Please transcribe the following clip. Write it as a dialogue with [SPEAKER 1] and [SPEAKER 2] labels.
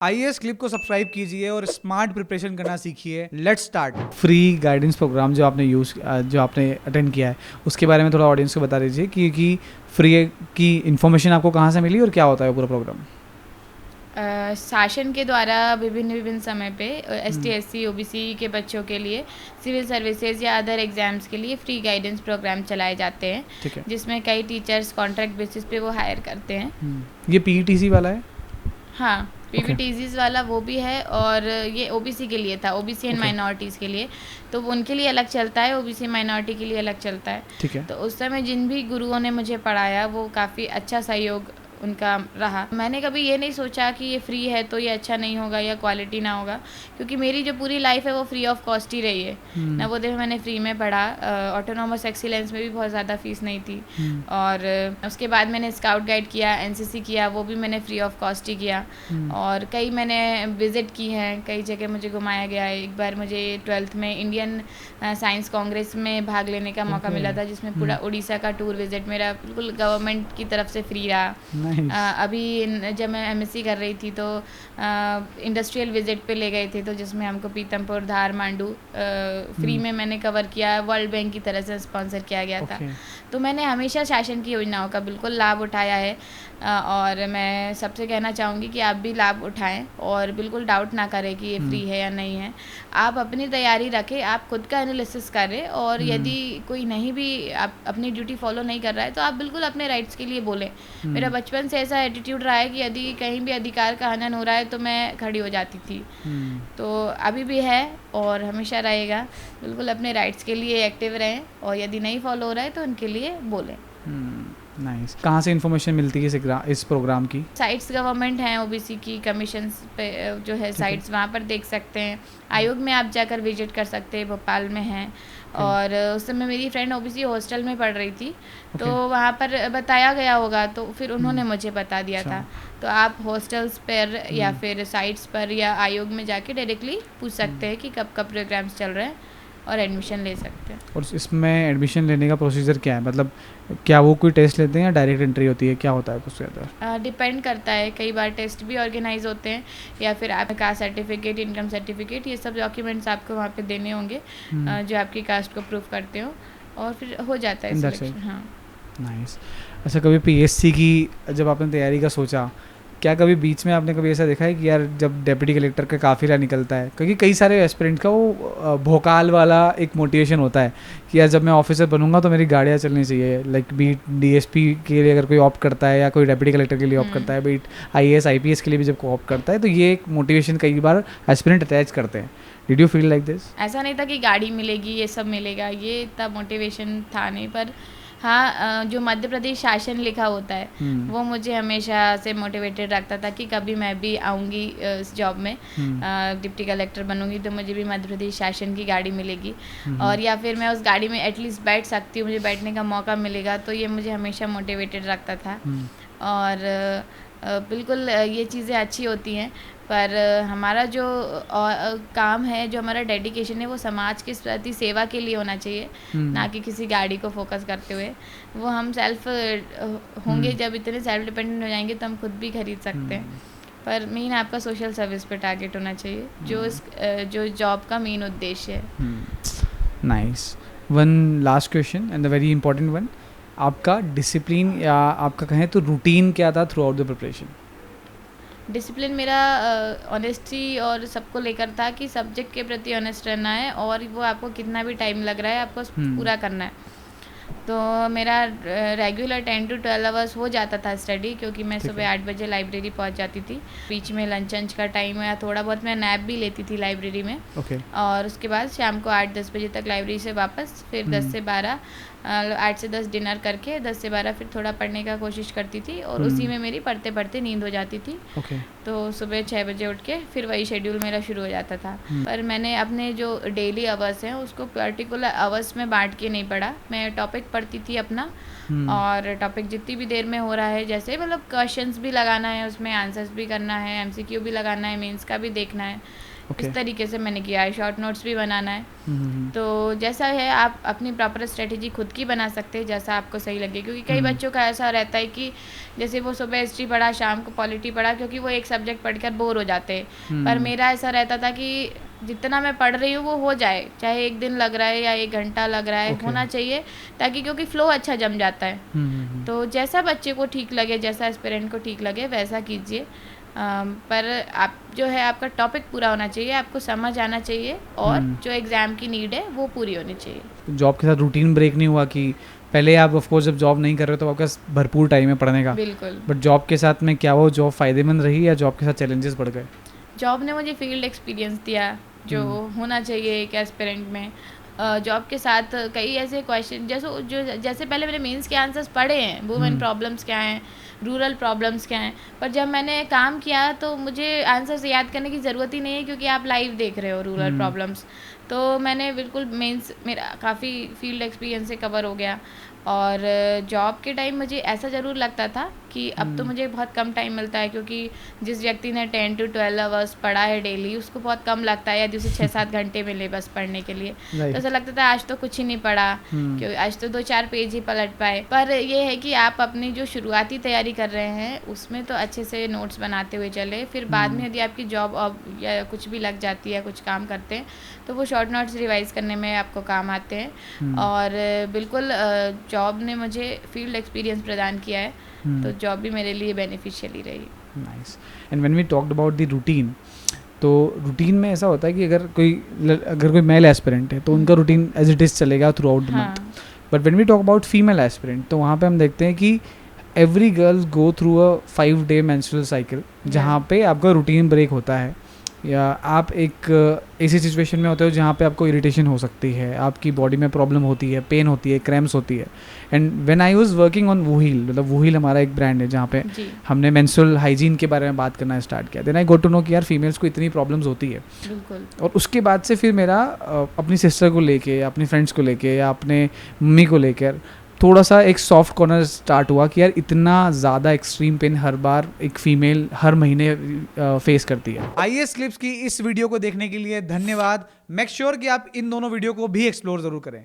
[SPEAKER 1] IAS clip को subscribe कीजिए और स्मार्ट प्रिपरेशन करना सीखिए। Let's start. Free guidance program जो आपने अटेंड किया है उसके बारे में थोड़ा ऑडियंस को बता दीजिए कि फ्री की इन्फॉर्मेशन आपको कहाँ से मिली और क्या होता है पूरा प्रोग्राम।
[SPEAKER 2] शासन के द्वारा विभिन्न समय पे ST SC OBC के बच्चों के लिए सिविल सर्विसेज या अदर एग्जाम्स के लिए फ्री गाइडेंस प्रोग्राम चलाए जाते हैं,
[SPEAKER 1] ठीक है।
[SPEAKER 2] जिसमें कई टीचर्स कॉन्ट्रैक्ट बेसिस पे वो हायर करते हैं।
[SPEAKER 1] ये पीईटीसी वाला है।
[SPEAKER 2] हाँ, PVTCs वाला वो भी है, और ये OBC के लिए था, OBC एंड माइनॉरिटीज़ के लिए, तो वो उनके लिए अलग चलता है, OBC माइनॉरिटी के लिए अलग चलता है।
[SPEAKER 1] ठीक है।
[SPEAKER 2] तो उस समय जिन भी गुरुओं ने मुझे पढ़ाया वो काफ़ी अच्छा सहयोग उनका रहा। मैंने कभी ये नहीं सोचा कि ये फ्री है तो ये अच्छा नहीं होगा या क्वालिटी ना होगा, क्योंकि मेरी जो पूरी लाइफ है वो फ्री ऑफ कॉस्ट ही रही है। नवोदय में मैंने फ्री में पढ़ा, ऑटोनॉमस एक्सीलेंस में भी बहुत ज़्यादा फीस नहीं थी, और उसके बाद मैंने स्काउट गाइड किया, NCC किया, वो भी मैंने फ्री ऑफ कॉस्ट ही किया, और कई मैंने विज़िट की हैं, कई जगह मुझे घुमाया गया है। एक बार मुझे 12th में इंडियन साइंस कांग्रेस में भाग लेने का मौका मिला था, जिसमें पूरा उड़ीसा का टूर विज़िट मेरा बिल्कुल गवर्नमेंट की तरफ से फ्री रहा। अभी जब मैं MSc कर रही थी तो इंडस्ट्रियल विजिट पे ले गए थे, तो जिसमें हमको पीतमपुर, धार, मांडू फ्री में मैंने कवर किया, वर्ल्ड बैंक की तरह से स्पॉन्सर किया गया था। तो मैंने हमेशा शासन की योजनाओं का बिल्कुल लाभ उठाया है, और मैं सबसे कहना चाहूँगी कि आप भी लाभ उठाएं और बिल्कुल डाउट ना करें कि ये फ्री है या नहीं है। आप अपनी तैयारी रखें, आप खुद का एनालिसिस करें, और यदि कोई नहीं भी आप अपनी ड्यूटी फॉलो नहीं कर रहा है तो आप बिल्कुल अपने राइट्स के लिए बोलें। मेरा बचपन से ऐसा एटीट्यूड रहा है कि यदि कहीं भी अधिकार का हनन हो रहा है तो मैं खड़ी हो जाती थी, तो अभी भी है और हमेशा रहेगा। बिल्कुल अपने राइट्स के लिए एक्टिव रहें, और यदि नहीं फॉलो हो रहा है तो उनके लिए बोलें।
[SPEAKER 1] नाइस। कहाँ से इन्फॉर्मेशन मिलती है इस प्रोग्राम की?
[SPEAKER 2] साइट्स गवर्नमेंट हैं, OBC की कमीशंस पे जो है साइट्स, वहाँ पर देख सकते हैं। आयोग में आप जाकर विजिट कर सकते हैं, भोपाल में हैं। और उस समय मेरी फ्रेंड OBC हॉस्टल में पढ़ रही थी, तो वहाँ पर बताया गया होगा, तो फिर उन्होंने मुझे बता दिया था। तो आप हॉस्टल्स पर या फिर साइट्स पर या आयोग में जाके डायरेक्टली पूछ सकते हैं कि कब कब प्रोग्राम्स चल रहे हैं, और एडमिशन ले सकते हैं।
[SPEAKER 1] और इसमें एडमिशन लेने का प्रोसीजर क्या है? मतलब क्या वो कोई टेस्ट लेते हैं या डायरेक्ट एंट्री होती है? क्या होता है उसके अंदर?
[SPEAKER 2] डिपेंड करता है, कई बार टेस्ट भी ऑर्गेनाइज होते हैं, या फिर आपका कास्ट सर्टिफिकेट, इनकम सर्टिफिकेट, ये सब डॉक्यूमेंट्स आपको वहाँ पे देने होंगे जो आपकी कास्ट को प्रूव करते हो, और फिर हो जाता है सिलेक्शन। हाँ, नाइस।
[SPEAKER 1] अच्छा, कभी PSC की जब आपने तैयारी का सोचा, क्या कभी बीच में आपने कभी ऐसा देखा है कि यार जब डेप्यूटी कलेक्टर का काफ़िला निकलता है, क्योंकि कई सारे एस्पिरेंट का वो भोकाल वाला एक मोटिवेशन होता है कि यार जब मैं ऑफिसर बनूंगा तो मेरी गाड़ियाँ चलनी चाहिए, लाइक बीट DSP के लिए अगर कोई ऑप्ट करता है या कोई डेप्यूटी कलेक्टर के लिए ऑप्ट करता है, बीट IAS IPS के लिए भी जब कोई ऑप्ट करता है, तो ये एक मोटिवेशन कई बार एस्पिरेंट अटैच करते हैं। Did you feel like this?
[SPEAKER 2] ऐसा नहीं था कि गाड़ी मिलेगी, ये सब मिलेगा, ये इतना मोटिवेशन था नहीं, पर हाँ, जो मध्य प्रदेश शासन लिखा होता है वो मुझे हमेशा से मोटिवेटेड रखता था कि कभी मैं भी आऊँगी इस जॉब में, डिप्टी कलेक्टर बनूंगी तो मुझे भी मध्य प्रदेश शासन की गाड़ी मिलेगी, और या फिर मैं उस गाड़ी में एटलीस्ट बैठ सकती हूँ, मुझे बैठने का मौका मिलेगा, तो ये मुझे हमेशा मोटिवेटेड रखता था। और बिल्कुल ये चीज़ें अच्छी होती हैं, पर हमारा जो काम है, जो हमारा डेडिकेशन है, वो समाज के प्रति सेवा के लिए होना चाहिए, ना कि किसी गाड़ी को फोकस करते हुए। वो हम सेल्फ होंगे, जब इतने सेल्फ डिपेंडेंट हो जाएंगे तो हम खुद भी खरीद सकते हैं, पर मेन आपका सोशल सर्विस पे टारगेट होना चाहिए, जो जॉब का मेन उद्देश्य है।
[SPEAKER 1] Nice. One last question and the very important one, आपका डिसिप्लिन या आपका कहें तो रूटीन क्या था through out the preparation?
[SPEAKER 2] Discipline मेरा ऑनेस्टी और सबको लेकर था कि सब्जेक्ट के प्रति ऑनेस्ट रहना है, और वो आपको कितना भी टाइम लग रहा है आपको पूरा करना है। तो मेरा रेगुलर 10 to 12 आवर्स हो जाता था स्टडी, क्योंकि मैं सुबह 8 बजे लाइब्रेरी पहुंच जाती थी। बीच में लंच का टाइम या थोड़ा बहुत मैं नैप भी लेती थी लाइब्रेरी में, और उसके बाद शाम को 8-10 बजे तक लाइब्रेरी से वापस, फिर 10 से 12, 8 से 10 डिनर करके 10 से 12 फिर थोड़ा पढ़ने का कोशिश करती थी, और उसी में मेरी पढ़ते पढ़ते नींद हो जाती थी। तो सुबह 6 बजे उठ के फिर वही शेड्यूल मेरा शुरू हो जाता था। पर मैंने अपने जो डेली आवर्स हैं उसको पर्टिकुलर आवर्स में बांट के नहीं पढ़ा, मैं टॉपिक पढ़ती थी अपना, और टॉपिक जितनी भी देर में हो रहा है, जैसे मतलब क्वेश्चंस भी लगाना है, उसमें आंसर्स भी करना है, MCQ भी लगाना है, मेंस का भी देखना है,
[SPEAKER 1] Okay.
[SPEAKER 2] इस तरीके से मैंने किया है। शॉर्ट नोट्स भी बनाना है,
[SPEAKER 1] हम्म,
[SPEAKER 2] तो जैसा है आप अपनी प्रॉपर स्ट्रेटेजी खुद की बना सकते हैं जैसा आपको सही लगे, क्योंकि कई बच्चों का ऐसा रहता है कि जैसे वो सुबह हिस्ट्री पढ़ा, शाम को पॉलिटी पढ़ा, क्योंकि वो एक सब्जेक्ट पढ़कर बोर हो जाते हैं। पर मेरा ऐसा रहता था कि जितना मैं पढ़ रही हूँ वो हो जाए, चाहे एक दिन लग रहा है या 1 घंटा लग रहा है,
[SPEAKER 1] Okay.
[SPEAKER 2] होना चाहिए, ताकि क्योंकि फ्लो अच्छा जम जाता है। तो जैसा बच्चे को ठीक लगे, जैसा एस्पिरेंट को ठीक लगे वैसा कीजिए। पर आप जो है आपका टॉपिक पूरा होना चाहिए, आपको समझ आना चाहिए, और जो एग्ज़ाम की नीड है वो पूरी होनी चाहिए।
[SPEAKER 1] जॉब के साथ रूटीन ब्रेक नहीं हुआ कि पहले आप ऑफ कोर्स जब जॉब नहीं कर रहे हो तो आपके पास भरपूर टाइम है पढ़ने का,
[SPEAKER 2] बिल्कुल।
[SPEAKER 1] बट जॉब के साथ में क्या वो जॉब फ़ायदेमंद रही या जॉब के साथ चैलेंजेस बढ़ गए?
[SPEAKER 2] जॉब ने मुझे फील्ड एक्सपीरियंस दिया जो होना चाहिए एक एस्पिरेंट में। जॉब के साथ कई ऐसे क्वेश्चन जैसे पहले मैंने मेंस के आंसर्स पढ़े हैं, वुमेन प्रॉब्लम्स क्या हैं, रूरल प्रॉब्लम्स क्या हैं, पर जब मैंने काम किया तो मुझे आंसर्स याद करने की ज़रूरत ही नहीं है, क्योंकि आप लाइव देख रहे हो रूरल प्रॉब्लम्स। तो मैंने बिल्कुल मेंस मेरा काफ़ी फील्ड एक्सपीरियंस से कवर हो गया। और जॉब के टाइम मुझे ऐसा ज़रूर लगता था कि अब तो मुझे बहुत कम टाइम मिलता है, क्योंकि जिस व्यक्ति ने 10 to 12 आवर्स पढ़ा है डेली, उसको बहुत कम लगता है यदि उसे 6-7 घंटे मिले बस पढ़ने के लिए। तो ऐसा लगता था आज तो कुछ ही नहीं पढ़ा, क्योंकि आज तो 2-4 पेज ही पलट पाए। पर ये है कि आप अपनी जो शुरुआती तैयारी कर रहे हैं उसमें तो अच्छे से नोट्स बनाते हुए चले, फिर बाद में यदि आपकी जॉब या कुछ भी लग जाती है, कुछ काम करते हैं, तो वो शॉर्ट नोट्स रिवाइज करने में आपको काम आते हैं। और बिल्कुल जॉब ने मुझे फील्ड एक्सपीरियंस प्रदान किया है, तो जॉब भी मेरे लिए बेनिफिशियली रही।
[SPEAKER 1] Nice. And when we talked about the routine, तो रूटीन में ऐसा होता है कि अगर कोई मेल एस्पिरेंट है तो उनका रूटीन एज इट इज़ चलेगा throughout the month, but when we talk about female aspirant तो वहाँ पे हम देखते हैं कि every girls go through a 5-day menstrual cycle, जहाँ पे आपका रूटीन ब्रेक होता है, या आप एक ऐसी सिचुएशन में होते हो जहाँ पे आपको इरिटेशन हो सकती है, आपकी बॉडी में प्रॉब्लम होती है, पेन होती है, क्रैम्प्स होती है। And when I was working on वूहील, मतलब वूहील हमारा एक ब्रांड है जहाँ पे हमने मेंस्ट्रुअल हाइजीन के बारे में बात करना स्टार्ट किया, then I got to know कि यार फीमेल्स को इतनी प्रॉब्लम्स होती है।
[SPEAKER 2] बिल्कुल।
[SPEAKER 1] और उसके बाद से फिर मेरा अपनी सिस्टर को लेके, अपनी फ्रेंड्स को लेके या अपने मम्मी को लेकर थोड़ा सा एक सॉफ्ट कॉर्नर स्टार्ट हुआ कि यार इतना ज़्यादा एक्सट्रीम पेन हर बार एक फ़ीमेल हर महीने फेस करती है। आईएएस क्लिप्स की इस वीडियो को देखने के लिए धन्यवाद। मेक श्योर कि आप इन दोनों वीडियो को भी एक्सप्लोर ज़रूर करें।